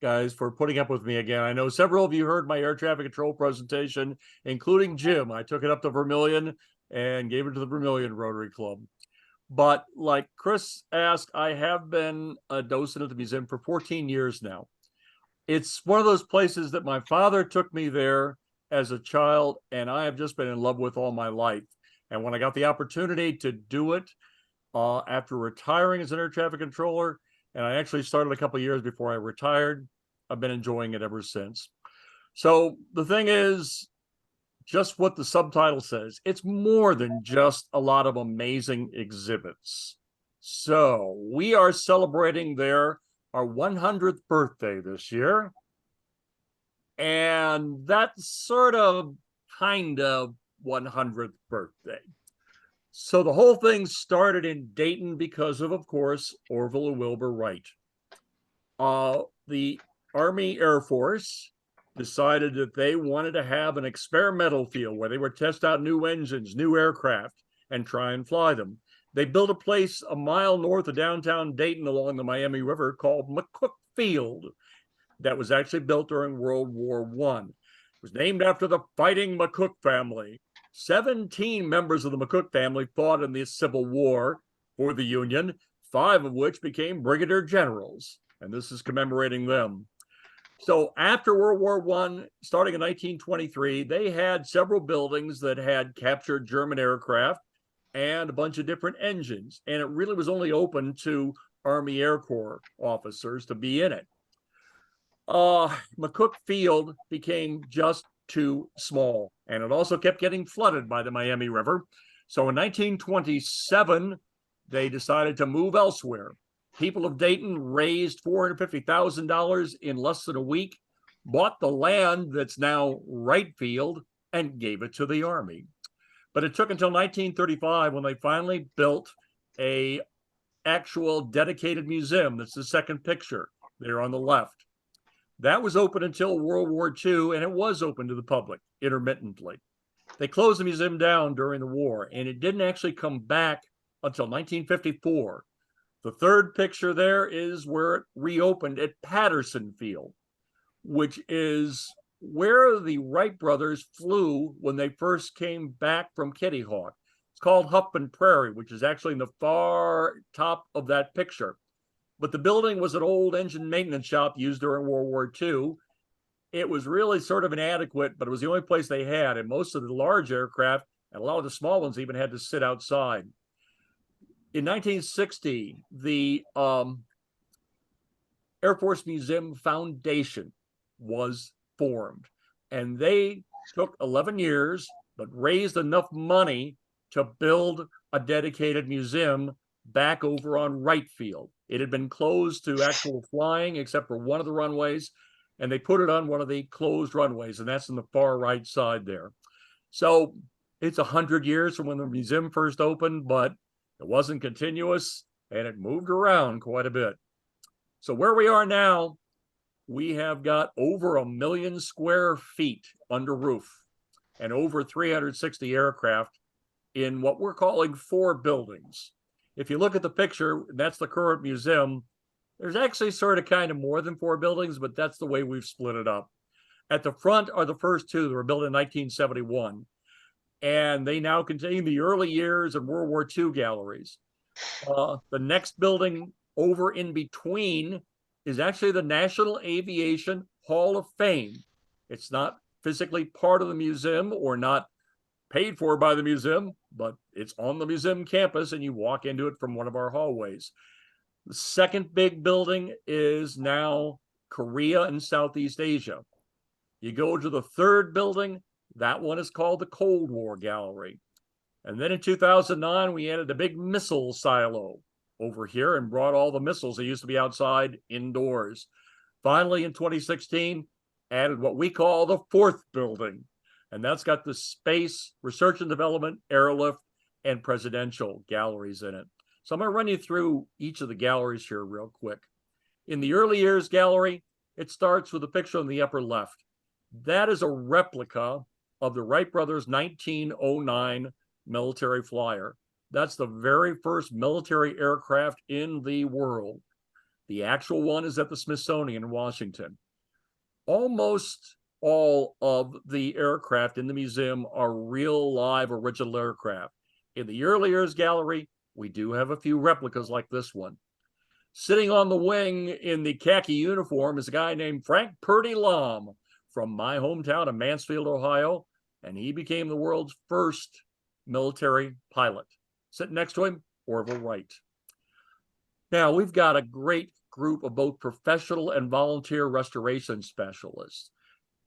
guys, for putting up with me again. I know several of you heard my air traffic control presentation, including Jim. I took it up to Vermilion and gave it to the Vermilion Rotary Club. But like Chris asked, I have been a docent at the museum for 14 years now. It's one of those places that my father took me there as a child, and I have just been in love with all my life. And when I got the opportunity to do it after retiring as an air traffic controller, and I actually started a couple of years before I retired, I've been enjoying it ever since. So the thing is, just what the subtitle says, it's more than just a lot of amazing exhibits. So we are celebrating our 100th birthday this year. And that's sort of kind of 100th birthday. So the whole thing started in Dayton because of course, Orville and Wilbur Wright. The Army Air Force decided that they wanted to have an experimental field where they would test out new engines, new aircraft, and try and fly them. They built a place a mile north of downtown Dayton along the Miami River called McCook Field that was actually built during World War I. It was named after the Fighting McCook family. 17 members of the McCook family fought in the Civil War for the Union, 5 of which became brigadier generals, and this is commemorating them. So after World War I, starting in 1923, they had several buildings that had captured German aircraft and a bunch of different engines, and it really was only open to Army Air Corps officers to be in it. McCook Field became just too small, and it also kept getting flooded by the Miami River. So in 1927, they decided to move elsewhere. People of Dayton raised $450,000 in less than a week, bought the land that's now Wright Field, and gave it to the Army. But it took until 1935 when they finally built a actual dedicated museum. That's the second picture there on the left. That was open until World War II, and it was open to the public intermittently. They closed the museum down during the war, and it didn't actually come back until 1954. The third picture there is where it reopened at Patterson Field, which is where the Wright brothers flew when they first came back from Kitty Hawk. It's called Huffman Prairie, which is actually in the far top of that picture. But the building was an old engine maintenance shop used during World War II. It was really sort of inadequate, but it was the only place they had. And most of the large aircraft and a lot of the small ones even had to sit outside. In 1960, the Air Force Museum Foundation was formed, and they took 11 years, but raised enough money to build a dedicated museum back over on Wright Field. It had been closed to actual flying except for one of the runways, and they put it on one of the closed runways, and that's on the far right side there. So it's 100 years from when the museum first opened, but it wasn't continuous, and it moved around quite a bit. So where we are now, we have got over 1 million square feet under roof and over 360 aircraft in what we're calling 4 buildings. If you look at the picture, that's the current museum. There's actually sort of kind of more than 4 buildings, but that's the way we've split it up. At the front are the first 2 that were built in 1971. And they now contain the early years of World War II galleries. The next building over in between is actually the National Aviation Hall of Fame. It's not physically part of the museum or not paid for by the museum, but it's on the museum campus and you walk into it from one of our hallways. The second big building is now Korea and Southeast Asia. You go to the third building, that one is called the Cold War Gallery. And then in 2009, we added a big missile silo over here and brought all the missiles that used to be outside indoors. Finally, in 2016, added what we call the fourth building. And that's got the space, research and development, airlift, and presidential galleries in it. So I'm going to run you through each of the galleries here real quick. In the early years gallery, it starts with a picture on the upper left. That is a replica of the Wright brothers' 1909 military flyer. That's the very first military aircraft in the world. The actual one is at the Smithsonian in Washington. Almost all of the aircraft in the museum are real live original aircraft. In the early years gallery, we do have a few replicas like this one. Sitting on the wing in the khaki uniform is a guy named Frank Purdy Lom from my hometown of Mansfield, Ohio, and he became the world's first military pilot. Sitting next to him, Orville Wright. Now, we've got a great group of both professional and volunteer restoration specialists.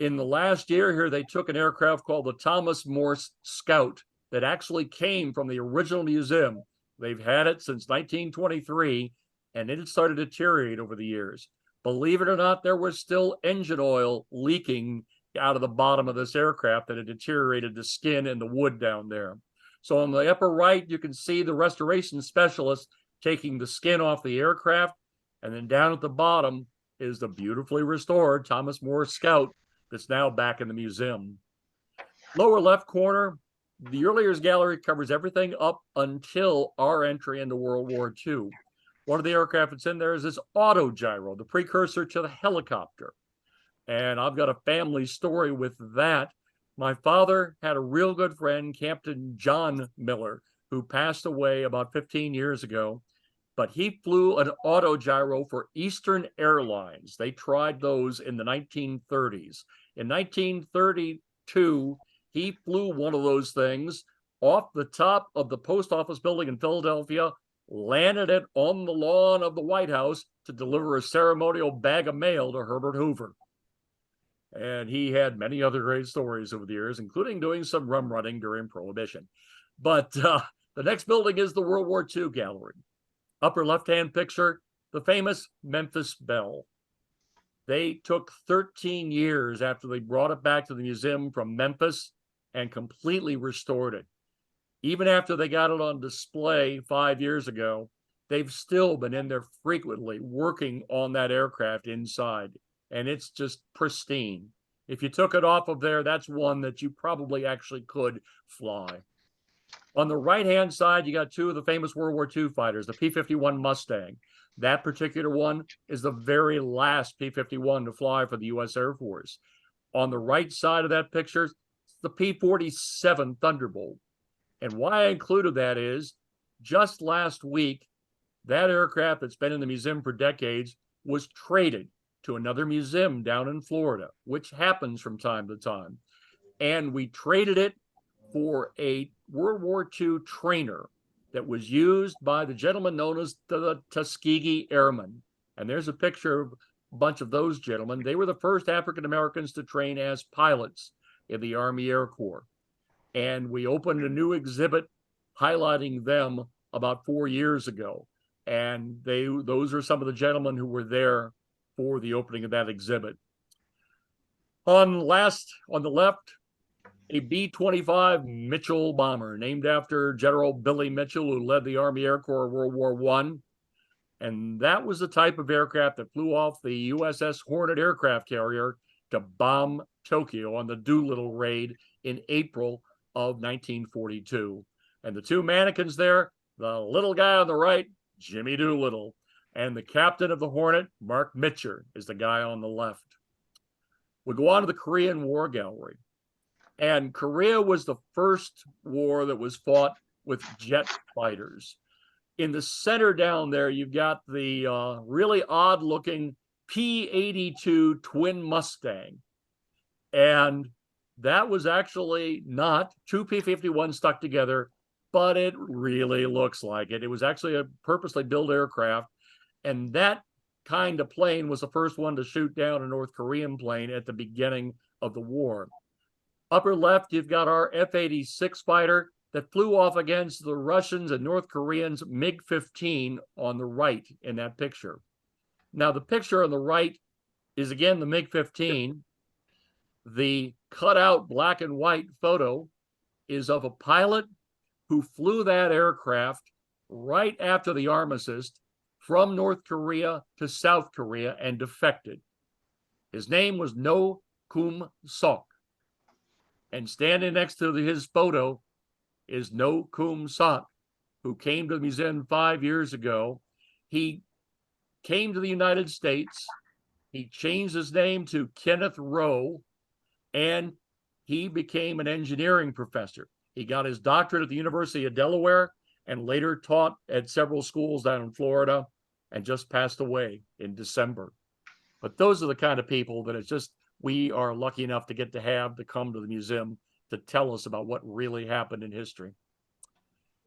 In the last year here, they took an aircraft called the Thomas Morse Scout that actually came from the original museum. They've had it since 1923, and it had started to deteriorate over the years. Believe it or not, there was still engine oil leaking out of the bottom of this aircraft that had deteriorated the skin and the wood down there. So on the upper right, you can see the restoration specialist taking the skin off the aircraft. And then down at the bottom is the beautifully restored Thomas Morse Scout that's now back in the museum. Lower left corner, the early years gallery covers everything up until our entry into World War II. One of the aircraft that's in there is this autogyro, the precursor to the helicopter. And I've got a family story with that. My father had a real good friend, Captain John Miller, who passed away about 15 years ago. But he flew an autogyro for Eastern Airlines. They tried those in the 1930s. In 1932, he flew one of those things off the top of the post office building in Philadelphia, landed it on the lawn of the White House to deliver a ceremonial bag of mail to Herbert Hoover. And he had many other great stories over the years, including doing some rum running during Prohibition. But the next building is the World War II gallery. Upper left-hand picture, the famous Memphis Belle. They took 13 years after they brought it back to the museum from Memphis and completely restored it. Even after they got it on display 5 years ago, they've still been in there frequently working on that aircraft inside, and it's just pristine. If you took it off of there, that's one that you probably actually could fly. On the right-hand side, you got two of the famous World War II fighters, the P-51 Mustang. That particular one is the very last P-51 to fly for the U.S. Air Force. On the right side of that picture, the P-47 Thunderbolt. And why I included that is, just last week, that aircraft that's been in the museum for decades was traded to another museum down in Florida, which happens from time to time. And we traded it for a World War II trainer that was used by the gentleman known as the Tuskegee Airmen. And there's a picture of a bunch of those gentlemen. They were the first African Americans to train as pilots in the Army Air Corps. And we opened a new exhibit highlighting them about 4 years ago. And those are some of the gentlemen who were there for the opening of that exhibit. On the left, a B-25 Mitchell bomber named after General Billy Mitchell, who led the Army Air Corps of World War I. And that was the type of aircraft that flew off the USS Hornet aircraft carrier to bomb Tokyo on the Doolittle raid in April of 1942. And the two mannequins there, the little guy on the right, Jimmy Doolittle, and the captain of the Hornet, Mark Mitcher, is the guy on the left. We go on to the Korean War Gallery. And Korea was the first war that was fought with jet fighters. In the center down there, you've got the really odd-looking P-82 twin Mustang. And that was actually not two P-51s stuck together, but it really looks like it. It was actually a purposely built aircraft. And that kind of plane was the first one to shoot down a North Korean plane at the beginning of the war. Upper left, you've got our F-86 fighter that flew off against the Russians and North Koreans' MiG-15 on the right in that picture. Now, the picture on the right is, again, the MiG-15. The cutout black and white photo is of a pilot who flew that aircraft right after the armistice from North Korea to South Korea and defected. His name was No Kum Sok. And standing next to his photo is No Kum Sok, who came to the museum 5 years ago. He came to the United States. He changed his name to Kenneth Rowe, and he became an engineering professor. He got his doctorate at the University of Delaware and later taught at several schools down in Florida and just passed away in December. But those are the kind of people that it's just, we are lucky enough to get to have to come to the museum to tell us about what really happened in history.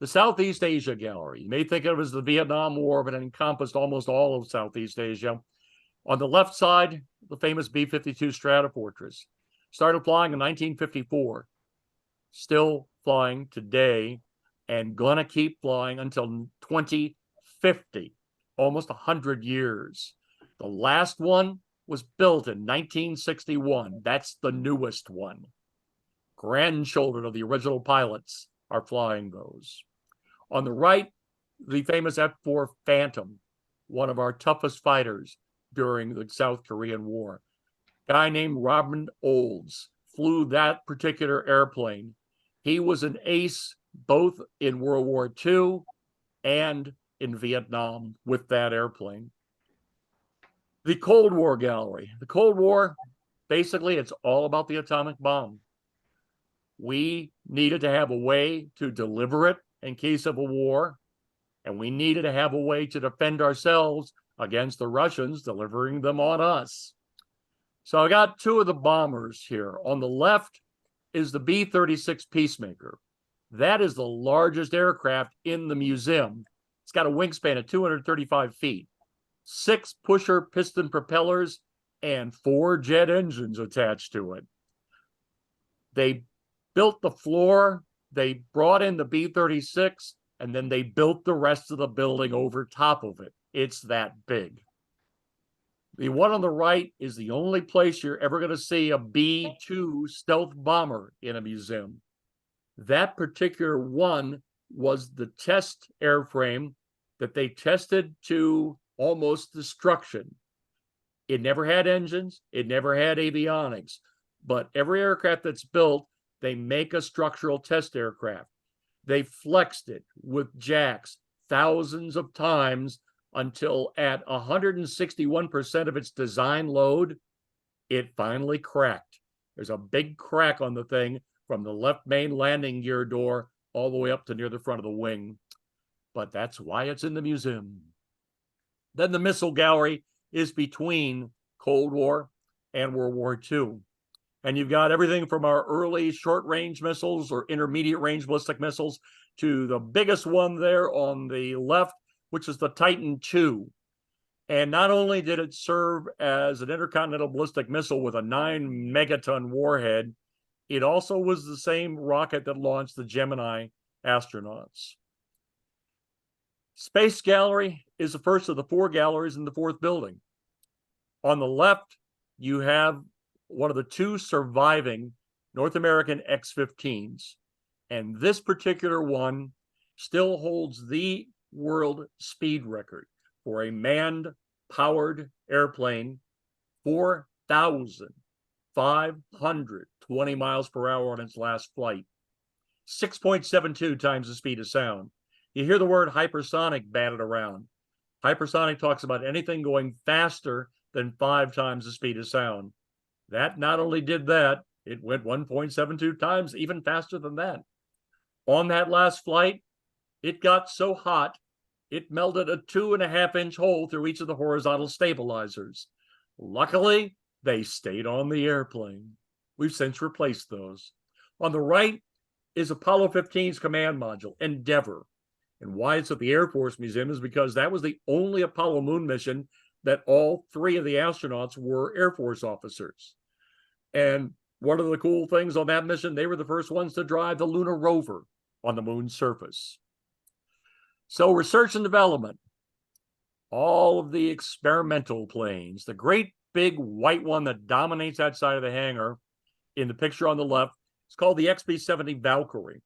The Southeast Asia Gallery, you may think of it as the Vietnam War, but it encompassed almost all of Southeast Asia. On the left side, the famous B-52 Stratofortress. Started flying in 1954, still flying today, and gonna keep flying until 2050, almost 100 years. The last one was built in 1961. That's the newest one. Grandchildren of the original pilots are flying those. On the right, the famous F-4 Phantom, one of our toughest fighters during the South Korean War. A guy named Robin Olds flew that particular airplane. He was an ace both in World War II and in Vietnam with that airplane. The Cold War Gallery. The Cold War, basically, it's all about the atomic bomb. We needed to have a way to deliver it in case of a war, and we needed to have a way to defend ourselves against the Russians delivering them on us. So I got two of the bombers here. On the left is the B-36 Peacemaker. That is the largest aircraft in the museum. It's got a wingspan of 235 feet, 6 pusher piston propellers, and 4 jet engines attached to it. They built the floor, they brought in the B-36, and then they built the rest of the building over top of it. It's that big. The one on the right is the only place you're ever going to see a B-2 stealth bomber in a museum. That particular one was the test airframe that they tested to almost destruction. It never had engines, it never had avionics, but every aircraft that's built, they make a structural test aircraft. They flexed it with jacks thousands of times until at 161% of its design load, it finally cracked. There's a big crack on the thing from the left main landing gear door all the way up to near the front of the wing. But that's why it's in the museum. Then the missile gallery is between Cold War and World War II. And you've got everything from our early short-range missiles or intermediate-range ballistic missiles to the biggest one there on the left, which is the Titan II. And not only did it serve as an intercontinental ballistic missile with a 9-megaton warhead, it also was the same rocket that launched the Gemini astronauts. Space Gallery is the first of the 4 galleries in the 4th building. On the left, you have one of the 2 surviving North American X-15s. And this particular one still holds the world speed record for a manned powered airplane, 4,520 miles per hour on its last flight, 6.72 times the speed of sound. You hear the word hypersonic batted around. Hypersonic talks about anything going faster than 5 times the speed of sound. That not only did that, it went 1.72 times even faster than that. On that last flight, it got so hot, it melted a 2.5-inch hole through each of the horizontal stabilizers. Luckily, they stayed on the airplane. We've since replaced those. On the right is Apollo 15's command module, Endeavour. And why it's at the Air Force Museum is because that was the only Apollo moon mission that all 3 of the astronauts were Air Force officers. And one of the cool things on that mission, they were the first ones to drive the lunar rover on the moon's surface. So research and development, all of the experimental planes, the great big white one that dominates that side of the hangar in the picture on the left, it's called the XB-70 Valkyrie.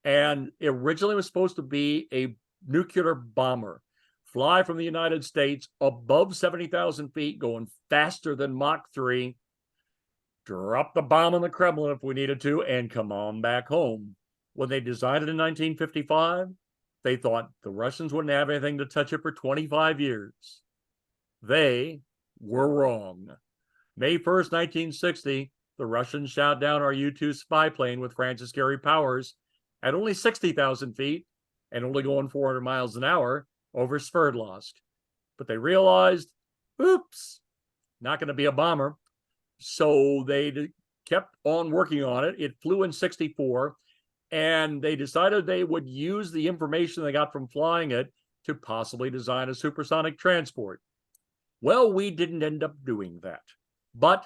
And it originally was supposed to be a nuclear bomber, fly from the United States above 70,000 feet, going faster than Mach 3, drop the bomb on the Kremlin if we needed to, and come on back home. When they designed it in 1955, they thought the Russians wouldn't have anything to touch it for 25 years. They were wrong. May 1st, 1960, the Russians shot down our U-2 spy plane with Francis Gary Powers at only 60,000 feet and only going 400 miles an hour over Sverdlovsk. But they realized, oops, not going to be a bomber. So they kept on working on it. It flew in 64, and they decided they would use the information they got from flying it to possibly design a supersonic transport. Well, we didn't end up doing that. But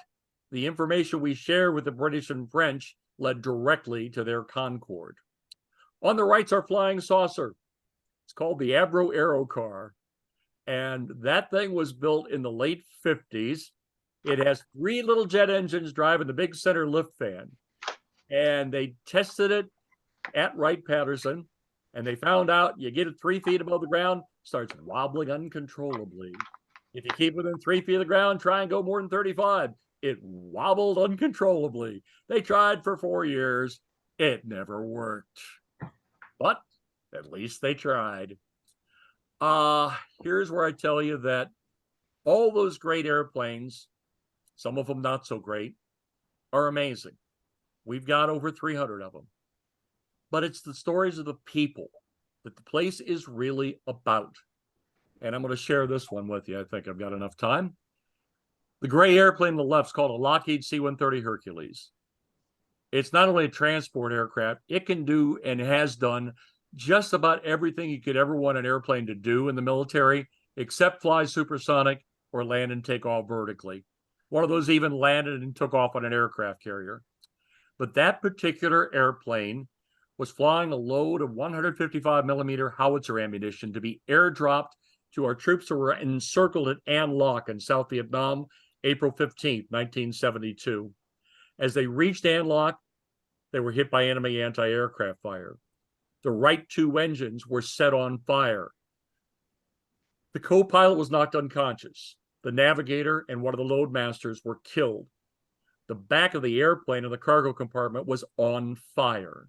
the information we shared with the British and French led directly to their Concorde. On the right's our flying saucer. It's called the Avro Aerocar. And that thing was built in the late 50s. It has 3 little jet engines driving the big center lift fan. And they tested it at Wright-Patterson. And they found out you get it 3 feet above the ground, starts wobbling uncontrollably. If you keep within 3 feet of the ground, try and go more than 35. It wobbled uncontrollably. They tried for 4 years. It never worked. But at least they tried. Here's where I tell you that all those great airplanes, some of them not so great, are amazing. We've got over 300 of them. But it's the stories of the people that the place is really about. And I'm going to share this one with you. I think I've got enough time. The gray airplane on the left is called a Lockheed C-130 Hercules. It's not only a transport aircraft, it can do and has done just about everything you could ever want an airplane to do in the military, except fly supersonic or land and take off vertically. One of those even landed and took off on an aircraft carrier. But that particular airplane was flying a load of 155 millimeter howitzer ammunition to be airdropped to our troops who were encircled at An Loc in South Vietnam, April 15, 1972. As they reached An Loc, they were hit by enemy anti-aircraft fire. The right 2 engines were set on fire. The co-pilot was knocked unconscious. The navigator and one of the loadmasters were killed. The back of the airplane in the cargo compartment was on fire.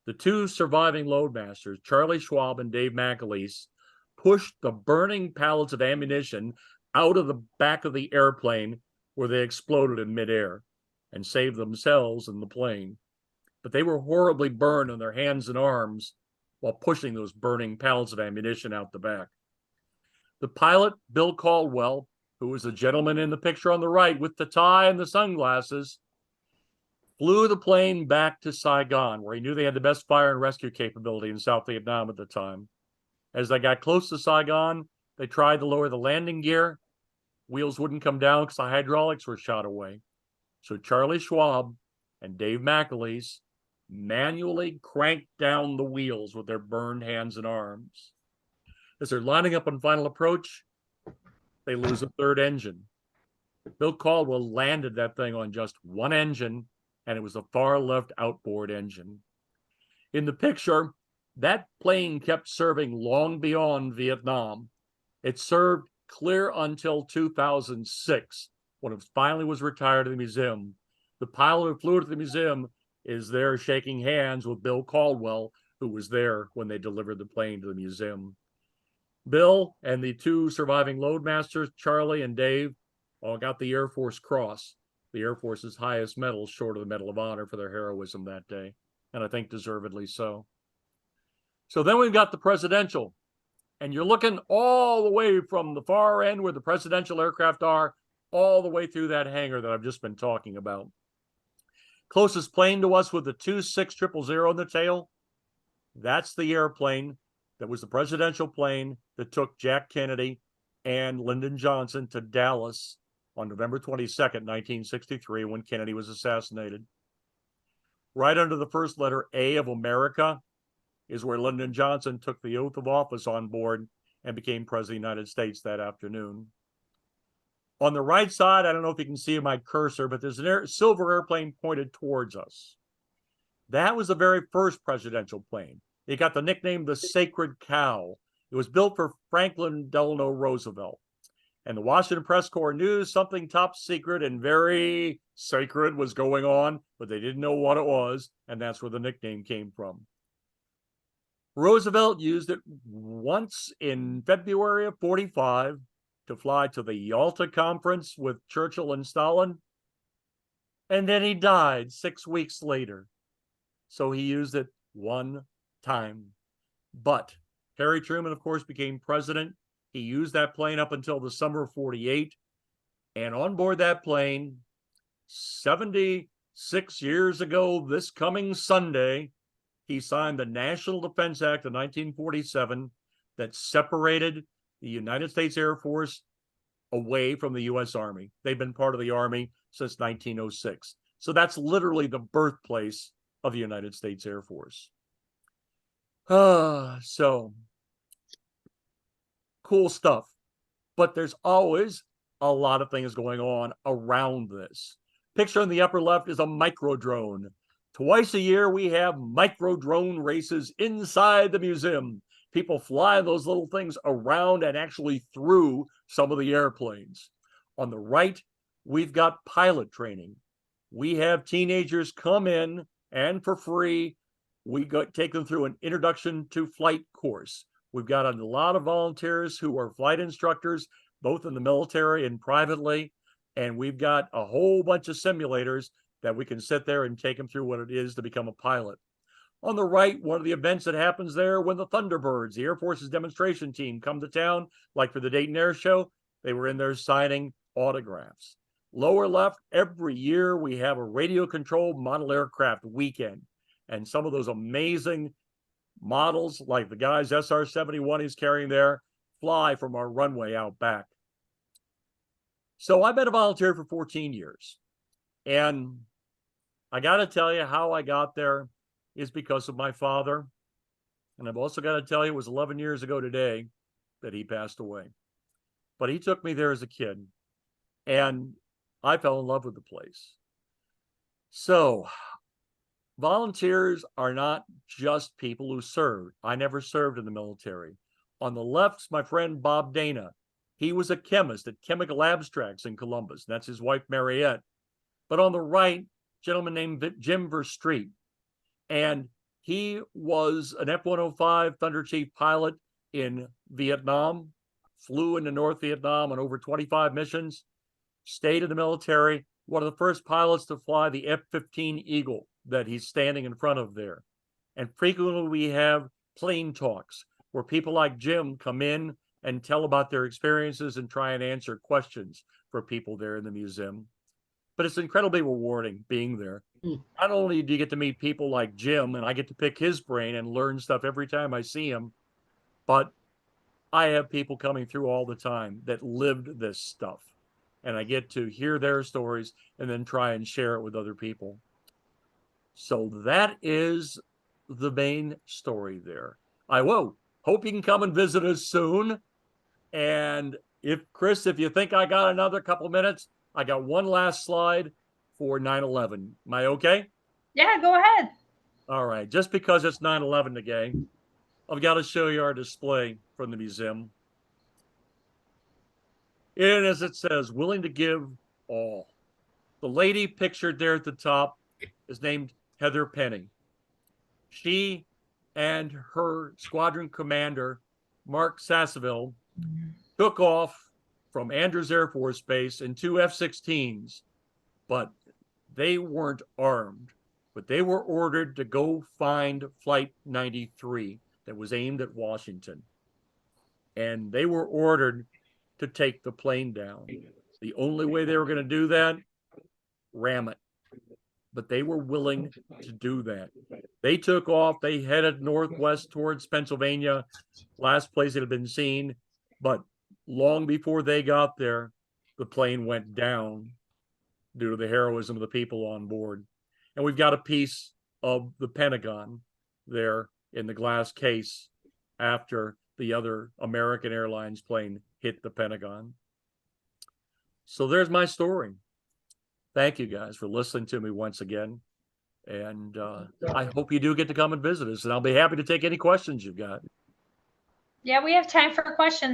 The 2 surviving loadmasters, Charlie Schwab and Dave McAleese, pushed the burning pallets of ammunition out of the back of the airplane where they exploded in midair and saved themselves and the plane. But they were horribly burned on their hands and arms while pushing those burning pallets of ammunition out the back. The pilot, Bill Caldwell, who was the gentleman in the picture on the right with the tie and the sunglasses, flew the plane back to Saigon, where he knew they had the best fire and rescue capability in South Vietnam at the time. As they got close to Saigon, they tried to lower the landing gear. Wheels wouldn't come down because the hydraulics were shot away. So Charlie Schwab and Dave McAleese manually cranked down the wheels with their burned hands and arms. As they're lining up on final approach, they lose a 3rd engine. Bill Caldwell landed that thing on just 1 engine, and it was the far left outboard engine. In the picture, that plane kept serving long beyond Vietnam. It served clear until 2006, when it finally was retired at the museum. The pilot who flew it to the museum is there shaking hands with Bill Caldwell, who was there when they delivered the plane to the museum. Bill and the 2 surviving loadmasters, Charlie and Dave, all got the Air Force Cross, the Air Force's highest medal, short of the Medal of Honor, for their heroism that day, and I think deservedly so. So then we've got the presidential, and you're looking all the way from the far end where the presidential aircraft are, all the way through that hangar that I've just been talking about. Closest plane to us with the 26000 in the tail, that's the airplane that was the presidential plane that took Jack Kennedy and Lyndon Johnson to Dallas on November 22nd, 1963, when Kennedy was assassinated. Right under the first letter A of America is where Lyndon Johnson took the oath of office on board and became president of the United States that afternoon. On the right side, I don't know if you can see my cursor, but there's a silver airplane pointed towards us. That was the very first presidential plane. It got the nickname the Sacred Cow. It was built for Franklin Delano Roosevelt. And the Washington Press Corps knew something top secret and very sacred was going on, but they didn't know what it was, and that's where the nickname came from. Roosevelt used it once in February of 45 to fly to the Yalta Conference with Churchill and Stalin. And then he died 6 weeks later. So he used it one time. But Harry Truman, of course, became president. He used that plane up until the summer of 48. And on board that plane, 76 years ago, this coming Sunday, he signed the National Defense Act of 1947 that separated the United States Air Force away from the U.S. Army. They've been part of the Army since 1906. So that's literally the birthplace of the United States Air Force. So cool stuff. But there's always a lot of things going on around this. Picture in the upper left is a micro drone. Twice a year, we have micro drone races inside the museum. People fly those little things around and actually through some of the airplanes. On the right, we've got pilot training. We have teenagers come in, and for free, we take them through an introduction to flight course. We've got a lot of volunteers who are flight instructors, both in the military and privately. And we've got a whole bunch of simulators that we can sit there and take them through what it is to become a pilot. On the right, one of the events that happens there when the Thunderbirds, the Air Force's demonstration team, come to town, like for the Dayton Air Show, they were in there signing autographs. Lower left, every year we have a radio-controlled model aircraft weekend. And some of those amazing models, like the guy's SR-71 he's carrying there, fly from our runway out back. So I've been a volunteer for 14 years. And I got to tell you how I got there is because of my father. And I've also got to tell you, it was 11 years ago today that he passed away. But he took me there as a kid. And I fell in love with the place. So volunteers are not just people who served. I never served in the military. On the left's my friend Bob Dana. He was a chemist at Chemical Abstracts in Columbus. That's his wife, Mariette. But on the right, a gentleman named Jim Verstreet. And he was an F-105 Thunder Chief pilot in Vietnam, flew into North Vietnam on over 25 missions, stayed in the military, one of the first pilots to fly the F-15 Eagle that he's standing in front of there. And frequently we have plane talks where people like Jim come in and tell about their experiences and try and answer questions for people there in the museum. But it's incredibly rewarding being there. Not only do you get to meet people like Jim, and I get to pick his brain and learn stuff every time I see him, but I have people coming through all the time that lived this stuff. And I get to hear their stories and then try and share it with other people. So that is the main story there. I hope you can come and visit us soon. And Chris, if you think I got another couple minutes, I got one last slide for 9/11. Am I okay? Yeah, go ahead. All right. Just because it's 9/11 today, I've got to show you our display from the museum. And as it says, willing to give all. The lady pictured there at the top is named Heather Penny. She and her squadron commander, Mark Sasseville, took off from Andrews Air Force Base in 2 F-16s, but they weren't armed. But they were ordered to go find Flight 93 that was aimed at Washington. And they were ordered to take the plane down. The only way they were going to do that, ram it. But they were willing to do that. They took off. They headed northwest towards Pennsylvania, last place it had been seen. But long before they got there, the plane went down due to the heroism of the people on board. And we've got a piece of the Pentagon there in the glass case after the other American Airlines plane hit the Pentagon. So there's my story. Thank you guys for listening to me once again. And I hope you do get to come and visit us, and I'll be happy to take any questions you've got. Yeah, we have time for questions.